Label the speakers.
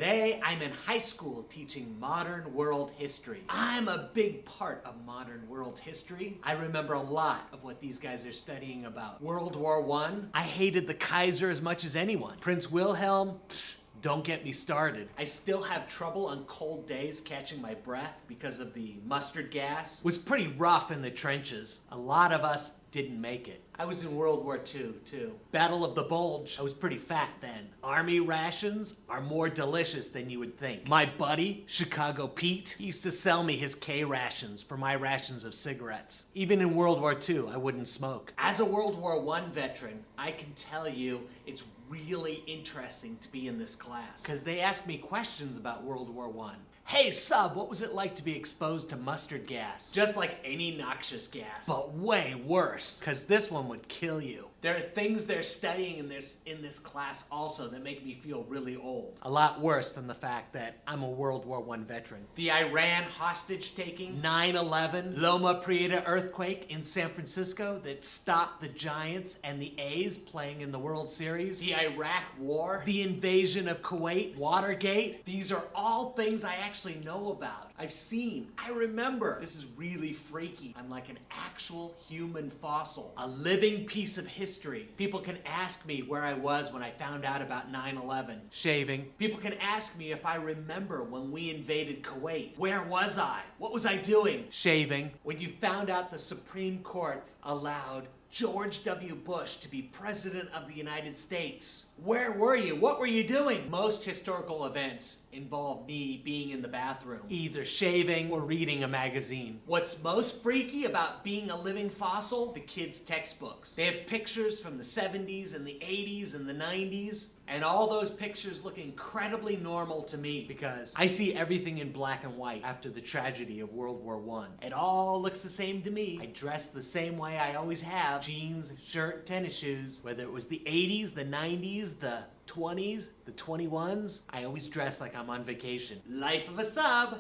Speaker 1: Today, I'm in high school teaching modern world history. I'm a big part of modern world history. I remember a lot of what these guys are studying about. World War I hated the Kaiser as much as anyone. Prince Wilhelm, don't get me started. I still have trouble on cold days catching my breath because of the mustard gas. It was pretty rough in the trenches. A lot of us didn't make it. I was in World War II, too. Battle of the Bulge. I was pretty fat then. Army rations are more delicious than you would think. My buddy, Chicago Pete, he used to sell me his K rations for my rations of cigarettes. Even in World War II, I wouldn't smoke. As a World War I veteran, I can tell you it's really interesting to be in this class because they ask me questions about World War I. Hey sub, what was it like to be exposed to mustard gas? Just like any noxious gas, but way worse, because this one would kill you. There are things they're studying in this class also that make me feel really old. A lot worse than the fact that I'm a World War I veteran. The Iran hostage taking, 9/11, Loma Prieta earthquake in San Francisco that stopped the Giants and the A's playing in the World Series, the Iraq War, the invasion of Kuwait, Watergate. These are all things I actually know about. I've seen, I remember. This is really freaky. I'm like an actual human fossil, a living piece of history. People can ask me where I was when I found out about 9/11. Shaving. People can ask me if I remember when we invaded Kuwait. Where was I? What was I doing? Shaving. When you found out the Supreme Court allowed George W. Bush to be President of the United States. Where were you? What were you doing? Most historical events involve me being in the bathroom, either shaving or reading a magazine. What's most freaky about being a living fossil? The kids' textbooks. They have pictures from the 70s and the 80s and the 90s, and all those pictures look incredibly normal to me because I see everything in black and white after the tragedy of World War I. It all looks the same to me. I dress the same way I always have. Jeans, shirt, tennis shoes. Whether it was the 80s, the 90s, the 20s, the 21s, I always dress like I'm on vacation. Life of a sub.